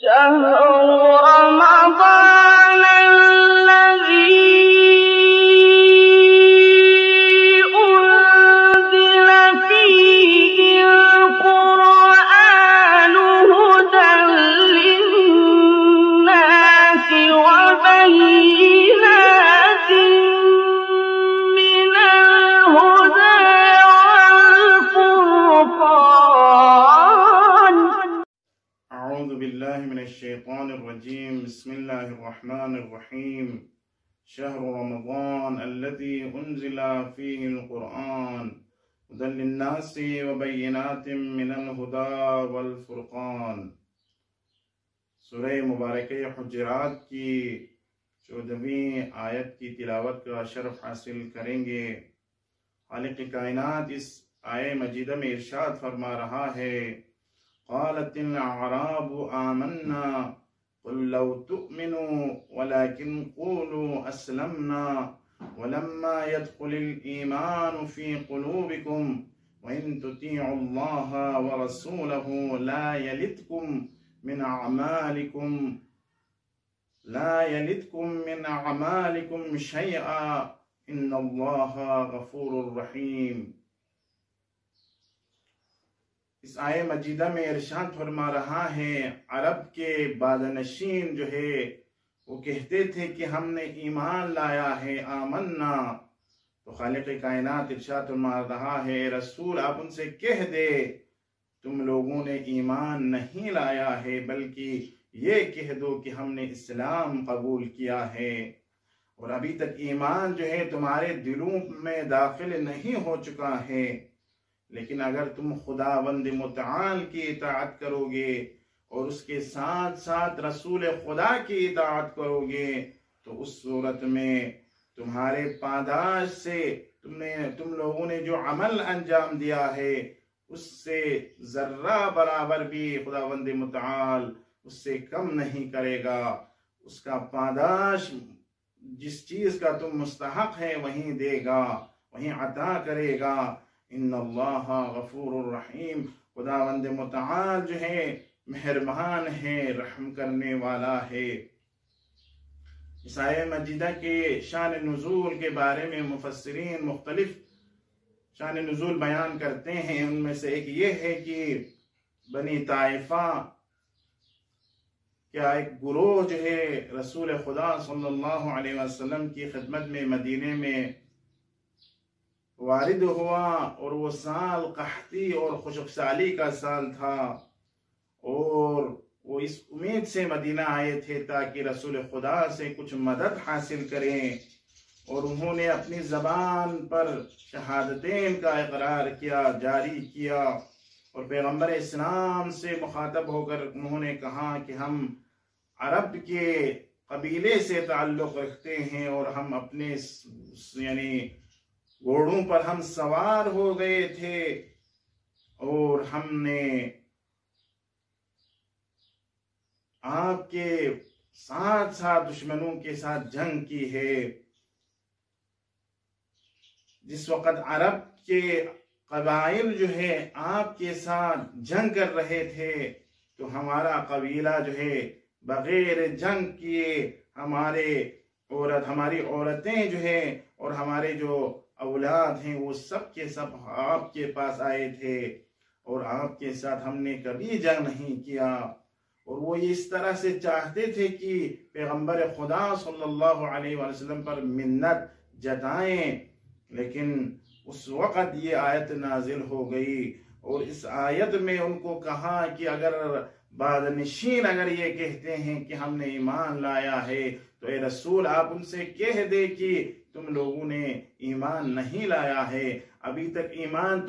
شهر رمضان الذي أنزل فيه القرآن هدى للناس وبينات من الهدى والفرقان. أعوذ بالله من الشيطان الرجيم. بسم الله الرحمن الرحيم. شهر رمضان الذي أنزل فيه القرآن هدى للناس وبينات من الهدى والفرقان. سورہ مبارکہ حجرات کی 14ویں آیت کی تلاوت کا شرف حاصل کریں گے. خالق کائنات اس آیہ مجیدہ میں ارشاد فرما رہا ہے: قالت الأعراب آمنا قل لو تؤمنوا ولكن قولوا أسلمنا ولما يدخل الإيمان في قلوبكم وإن تطيعوا الله ورسوله لا يلتكم من أعمالكم شيئا إن الله غفور رحيم. اس آیہ مجیدہ میں ارشاد فرما رہا ہے عرب کے بادنشین جو ہے وہ کہتے تھے کہ ہم نے ایمان لایا ہے، آمنا. تو خالق کائنات ارشاد فرما رہا ہے رسول آپ ان سے کہہ دے تم لوگوں نے ایمان نہیں لایا ہے، بلکہ یہ کہہ دو کہ ہم نے اسلام قبول کیا ہے اور ابھی تک ایمان جو ہے تمہارے دلوں میں داخل نہیں ہو چکا ہے. لیکن اگر تم خداوند متعال کی اطاعت کرو گے اور اس کے ساتھ ساتھ رسول خدا کی اطاعت کرو گے تو اس صورت میں تمہارے پاداش سے تم لوگوں نے جو عمل انجام دیا ہے اس سے ذرہ برابر بھی خداوند متعال اس سے کم نہیں کرے گا. اس کا پاداش جس چیز کا تم مستحق ہے وہیں دے گا، وہیں عطا کرے گا. ان اللہ غفور الرحیم. خداوند متعال جو ہے مہربان ہے، رحم کرنے والا ہے. اس آیہ مجیدہ کے شان نزول کے بارے میں مفسرین مختلف شان نزول بیان کرتے ہیں. ان میں سے ایک یہ ہے کہ بنی طائفہ کیا ایک گروہ جو ہے رسول خدا صلی اللہ علیہ وسلم کی خدمت میں مدینے میں وارد ہوا اور وہ سال قحطی اور خشک سالی کا سال تھا اور وہ اس امید سے مدینہ آئے تھے تاکہ رسول خدا سے کچھ مدد حاصل کریں، اور انہوں نے اپنی زبان پر شہادتین کا اقرار کیا، جاری کیا، اور پیغمبر اسلام سے مخاطب ہو کر انہوں نے کہا کہ ہم عرب کے قبیلے سے تعلق رکھتے ہیں اور ہم اپنے گھوڑوں پر ہم سوار ہو گئے تھے اور ہم نے آپ کے ساتھ ساتھ دشمنوں کے ساتھ جنگ کی ہے. جس وقت عرب کے قبائل جو ہے آپ کے ساتھ جنگ کر رہے تھے تو ہمارا قبیلہ جو ہے بغیر جنگ کیے ہماری عورتیں جو ہے اور ہمارے جو اولاد ہیں وہ سب کے سب آپ کے پاس آئے تھے اور آپ کے ساتھ ہم نے کبھی جنگ نہیں کیا. اور وہ اس طرح سے چاہتے تھے کہ پیغمبر خدا صلی اللہ علیہ وسلم پر منت جتائیں، لیکن اس وقت یہ آیت نازل ہو گئی اور اس آیت میں ان کو کہا کہ اگر بادنشین اگر یہ کہتے ہیں کہ ہم نے ایمان لایا ہے تو اے رسول آپ ان سے کہہ دے کہ تم لوگوں نے ایمان نہیں لایا ہے، ابھی تک ایمان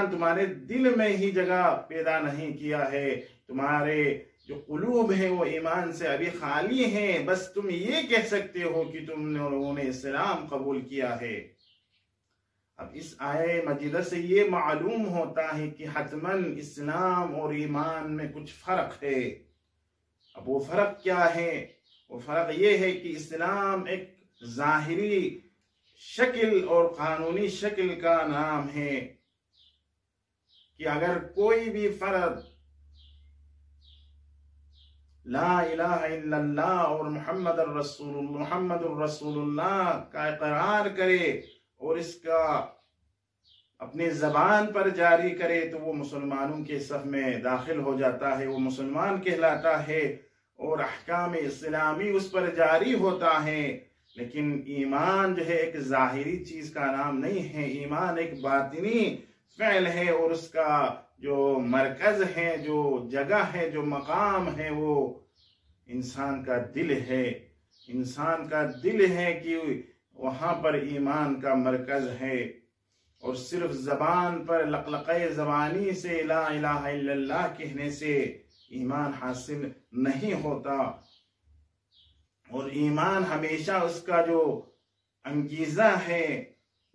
تمہارے دل میں ہی جگہ پیدا نہیں کیا ہے، تمہارے جو قلوب ہیں وہ ایمان سے ابھی خالی ہیں، بس تم یہ کہہ سکتے ہو کہ تم لوگوں نے اسلام قبول کیا ہے. اب اس آیہ مجیدہ سے یہ معلوم ہوتا ہے کہ حتماً اسلام اور ایمان میں کچھ فرق ہے. اب وہ فرق کیا ہے؟ وہ فرق یہ ہے کہ اسلام ایک ظاہری شکل اور قانونی شکل کا نام ہے کہ کہ اگر کوئی بھی فرد لا الہ الا اللہ اور محمد الرسول اللہ کا اقرار کرے اور اس کا اپنی زبان پر جاری کرے تو وہ مسلمانوں کے صف میں داخل ہو جاتا ہے، وہ مسلمان کہلاتا ہے اور احکام اسلامی اس پر جاری ہوتا ہے۔ لیکن ایمان جو ہے ایک ظاہری چیز کا نام نہیں ہے، ایمان ایک باطنی فعل ہے، اور اس کا جو مرکز ہے، جو جگہ ہے، جو مقام ہے، وہ انسان کا دل ہے۔ انسان کا دل ہے کہ وہاں پر ایمان کا مرکز ہے، اور صرف زبان پر لقلقۂ زبانی سے لا الہ الا اللہ کہنے سے ایمان حاصل نہیں ہوتا، اور ایمان ہمیشہ اس کا جو انگیزہ ہے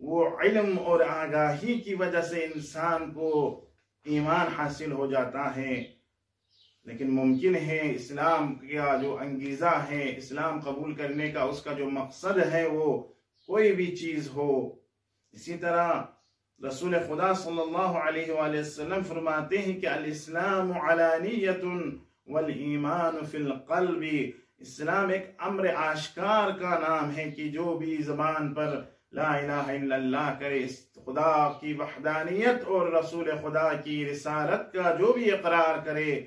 وہ علم اور آگاہی کی وجہ سے انسان کو ایمان حاصل ہو جاتا ہے۔ لیکن ممکن ہے اسلام کا جو انگیزہ ہے، اسلام قبول کرنے کا اس کا جو مقصد ہے وہ کوئی بھی چیز ہو۔ اسی طرح رسول خدا صلی اللہ علیہ وآلہ وسلم فرماتے ہیں کہ الاسلام علانیۃ والایمان فی القلب، اسلام ایک امر آشکار کا نام ہے کہ جو بھی زبان پر لا الہ الا اللہ کرے، خدا کی وحدانیت اور رسول خدا کی رسالت کا جو بھی اقرار کرے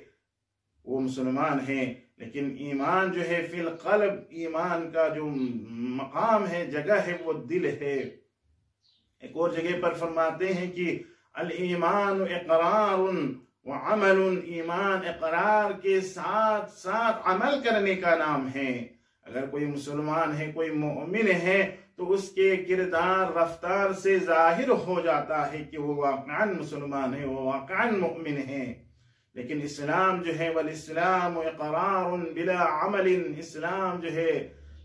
وہ مسلمان ہے۔ لیکن ایمان جو ہے فی القلب، ایمان کا جو مقام ہے، جگہ ہے، وہ دل ہے۔ ایک اور جگہ پر فرماتے ہیں کہ الایمان اقرار وعمل، ایمان اقرار کے ساتھ ساتھ عمل کرنے کا نام ہے۔ اگر کوئی مسلمان ہے، کوئی مومن ہے، تو اس کے کردار رفتار سے ظاہر ہو جاتا ہے کہ وہ واقعاً مسلمان ہے، وہ واقعاً مومن ہے۔ لیکن اسلام جو ہے والاسلام اقرار بلا عمل، اسلام جو ہے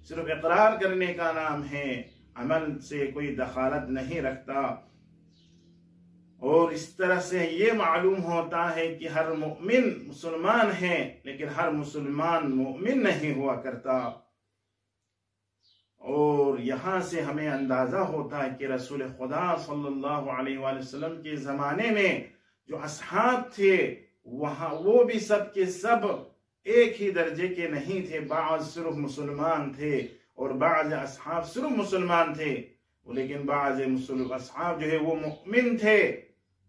صرف اقرار کرنے کا نام ہے، عمل سے کوئی دخالت نہیں رکھتا۔ اور اس طرح سے یہ معلوم ہوتا ہے کہ ہر مومن مسلمان ہے، لیکن ہر مسلمان مومن نہیں ہوا کرتا۔ اور یہاں سے ہمیں اندازہ ہوتا ہے کہ رسول خدا صلی اللہ علیہ وآلہ وسلم کے زمانے میں جو اصحاب تھے وہ بھی سب کے سب ایک ہی درجے کے نہیں تھے، بعض صرف مسلمان تھے اور بعض اصحاب صرف مسلمان تھے، لیکن بعض اصحاب جو ہے وہ مؤمن تھے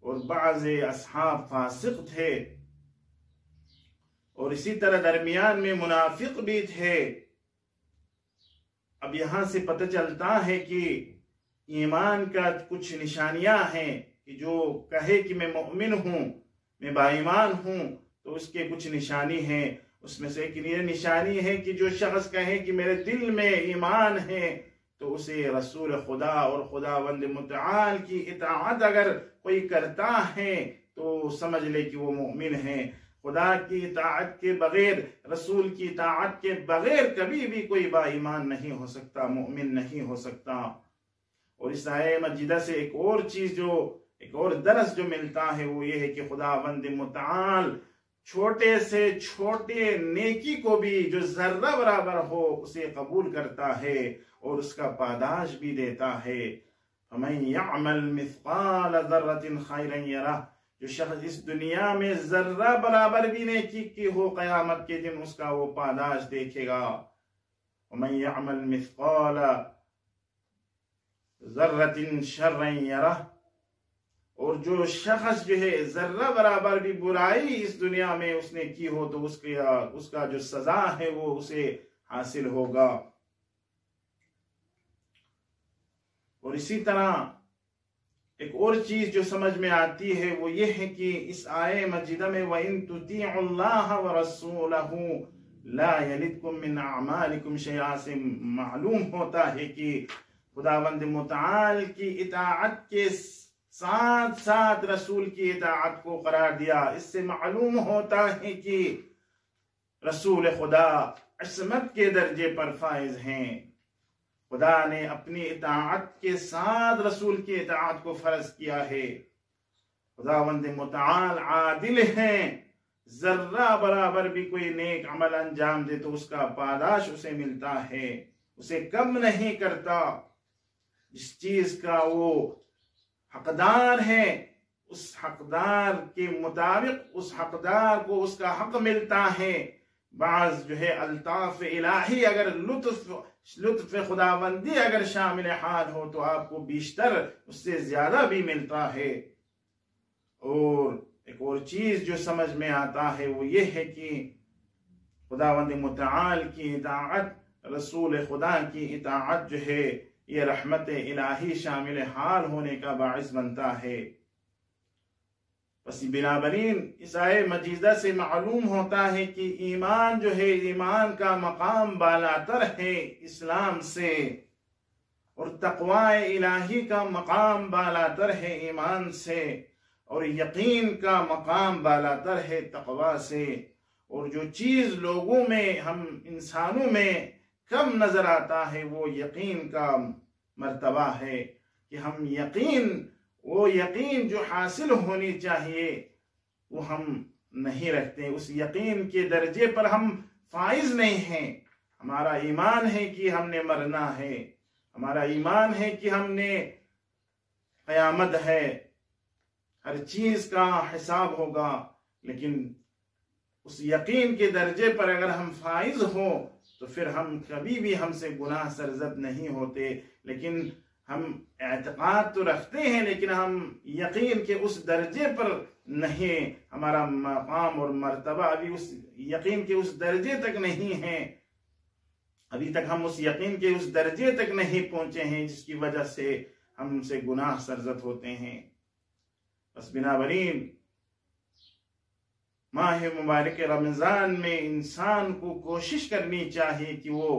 اور بعض اصحاب فاسق تھے، اور اسی طرح درمیان میں منافق بھی تھے۔ اب یہاں سے پتہ چلتا ہے کہ ایمان کا کچھ نشانیاں ہیں کہ جو کہے کہ میں مؤمن ہوں، میں با ایمان ہوں، تو اس کے کچھ نشانی ہیں۔ اس میں سے ایک یہ نشانی ہے کہ جو شخص کہے کہ میرے دل میں ایمان ہے، تو اسے رسول خدا اور خداوند متعال کی اطاعت اگر کوئی کرتا ہے تو سمجھ لے کہ وہ مومن ہے۔ خدا کی اطاعت کے بغیر، رسول کی اطاعت کے بغیر کبھی بھی کوئی با ایمان نہیں ہو سکتا، مومن نہیں ہو سکتا۔ اور اس آیہ مجیدہ سے ایک اور درس جو ملتا ہے وہ یہ ہے کہ خداوند متعال چھوٹے سے چھوٹے نیکی کو بھی جو ذرہ برابر ہو اسے قبول کرتا ہے اور اس کا پاداش بھی دیتا ہے۔ فَمَنْ يَعْمَلْ مِثْقَالَ ذَرَّةٍ خَيْرًا يَرَهُ، جو شخص اس دنیا میں ذرہ برابر بھی نیکی کی ہو، قیامت کے دن اس کا وہ پاداش دیکھے گا۔ وَمَنْ يَعْمَلْ مِثْقَالَ ذَرَّةٍ شَرًّا يَرَهُ، اور جو شخص جو ہے ذرہ برابر بھی برائی اس دنیا میں اس نے کی ہو تو اس کا جو سزا ہے وہ اسے حاصل ہوگا۔ اور اسی طرح ایک اور چیز جو سمجھ میں آتی ہے وہ یہ ہے کہ اس آیہ مجیدہ میں وَإِن تُطِيعُوا اللَّهَ وَرَسُولَهُ لَا يَلِدْكُم مِّنْ أَعْمَالِكُمْ شَيْئًا سے معلوم ہوتا ہے کہ خداوند متعال کی اطاعت کے ساتھ ساتھ رسول کی اطاعت کو قرار دیا۔ اس سے معلوم ہوتا ہے کہ رسول خدا عصمت کے درجے پر فائز ہیں۔ خدا نے اپنی اطاعت کے ساتھ رسول کی اطاعت کو فرض کیا ہے۔ خداوند متعال عادل ہیں، ذرہ برابر بھی کوئی نیک عمل انجام دے تو اس کا پاداش اسے ملتا ہے، اسے کم نہیں کرتا۔ جس چیز کا وہ حقدار ہے اس حقدار کے مطابق اس حقدار کو اس کا حق ملتا ہے۔ بعض جو ہے الطاف الہی اگر لطف خداوندی اگر شامل حال ہو تو آپ کو بیشتر اس سے زیادہ بھی ملتا ہے۔ اور ایک اور چیز جو سمجھ میں آتا ہے وہ یہ ہے کہ خداوند متعال کی اطاعت، رسول خدا کی اطاعت جو ہے یہ رحمت الہی شامل حال ہونے کا باعث بنتا ہے۔ بس بنابراین اس آیہ مجیدہ سے معلوم ہوتا ہے کہ ایمان جو ہے، ایمان کا مقام بالاتر ہے اسلام سے، اور تقوی الہی کا مقام بالاتر ہے ایمان سے، اور یقین کا مقام بالاتر ہے تقوی سے۔ اور جو چیز لوگوں میں، ہم انسانوں میں کم نظر آتا ہے وہ یقین کا مرتبہ ہے، کہ ہم وہ یقین جو حاصل ہونی چاہیے وہ ہم نہیں رکھتے، اس یقین کے درجے پر ہم فائز نہیں ہیں۔ ہمارا ایمان ہے کہ ہم نے مرنا ہے، ہمارا ایمان ہے کہ ہم نے قیامت ہے، ہر چیز کا حساب ہوگا، لیکن اس یقین کے درجے پر اگر ہم فائز ہوں تو پھر ہم کبھی بھی ہم سے گناہ سرزد نہیں ہوتے۔ لیکن ہم اعتقاد تو رکھتے ہیں لیکن ہم یقین کے اس درجے پر نہیں، ہمارا مقام اور مرتبہ ابھی اس یقین کے اس درجے تک نہیں ہے، ابھی تک ہم اس یقین کے اس درجے تک نہیں پہنچے ہیں جس کی وجہ سے ہم سے گناہ سرزد ہوتے ہیں۔ بس بنابراین ماہ مبارک رمضان میں انسان کو کوشش کرنی چاہیے کہ وہ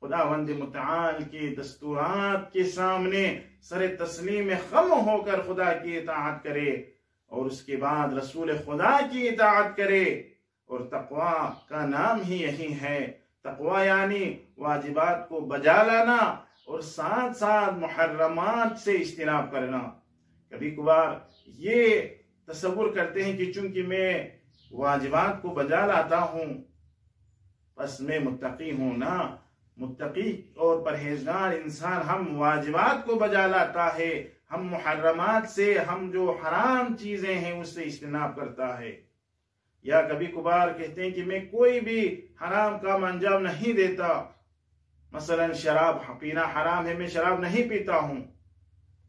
خداوند متعال کے دستورات کے سامنے سر تسلیم خم ہو کر خدا کی اطاعت کرے، اور اس کے بعد رسول خدا کی اطاعت کرے۔ اور تقوی کا نام ہی یہی ہے، تقوی یعنی واجبات کو بجا لانا اور ساتھ ساتھ محرمات سے اجتناب کرنا۔ کبھی کبھار یہ تصور کرتے ہیں کہ چونکہ میں واجبات کو بجا لاتا ہوں بس میں متقی ہوں، نہ، متقی اور پرہیزگار انسان ہم واجبات کو بجا لاتا ہے، ہم محرمات سے، ہم جو حرام چیزیں ہیں اس سے اجتناب کرتا ہے۔ یا کبھی کبھار کہتے ہیں کہ میں کوئی بھی حرام کام انجام نہیں دیتا، مثلا شراب پینا حرام ہے، میں شراب نہیں پیتا ہوں،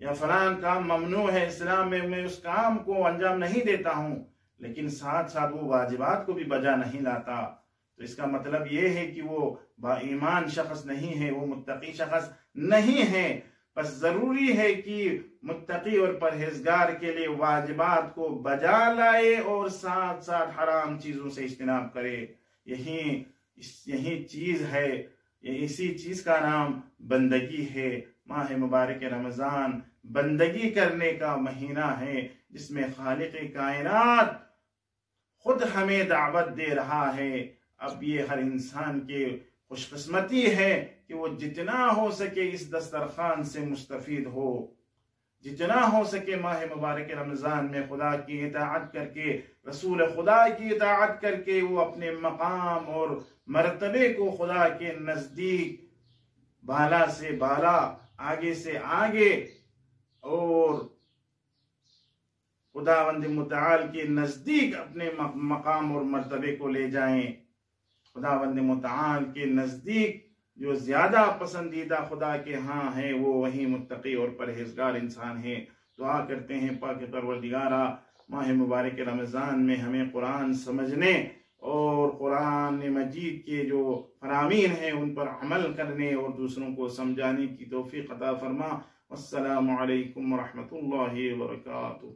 یا فلان کام ممنوع ہے اسلام میں اس کام کو انجام نہیں دیتا ہوں، لیکن ساتھ ساتھ وہ واجبات کو بھی بجا نہیں لاتا، تو اس کا مطلب یہ ہے کہ وہ با ایمان شخص نہیں ہے، وہ متقی شخص نہیں ہے۔ بس ضروری ہے کہ متقی اور پرہیزگار کے لیے واجبات کو بجا لائے اور ساتھ ساتھ حرام چیزوں سے اجتناب کرے۔ یہی چیز ہے، اسی چیز کا نام بندگی ہے۔ ماہ مبارک رمضان بندگی کرنے کا مہینہ ہے جس میں خالق کائنات خود ہمیں دعوت دے رہا ہے۔ اب یہ ہر انسان کے خوش قسمتی ہے کہ وہ جتنا ہو سکے اس دسترخوان سے مستفید ہو، جتنا ہو سکے ماہ مبارک رمضان میں خدا کی اطاعت کر کے، رسول خدا کی اطاعت کر کے وہ اپنے مقام اور مرتبے کو خدا کے نزدیک بالا سے بالا، آگے سے آگے، اور خداوند متعال کے نزدیک اپنے مقام اور مرتبے کو لے جائیں۔ خداوند متعال کے نزدیک جو زیادہ پسندیدہ خدا کے ہاں ہے وہ وہی متقی اور پرہیزگار انسان ہے۔ دعا کرتے ہیں پاک پروردگارا ماہ مبارک رمضان میں ہمیں قرآن سمجھنے اور قرآن مجید کے جو فرامین ہیں ان پر عمل کرنے اور دوسروں کو سمجھانے کی توفیق عطا فرما۔ السلام علیکم ورحمۃ اللہ وبرکاتہ۔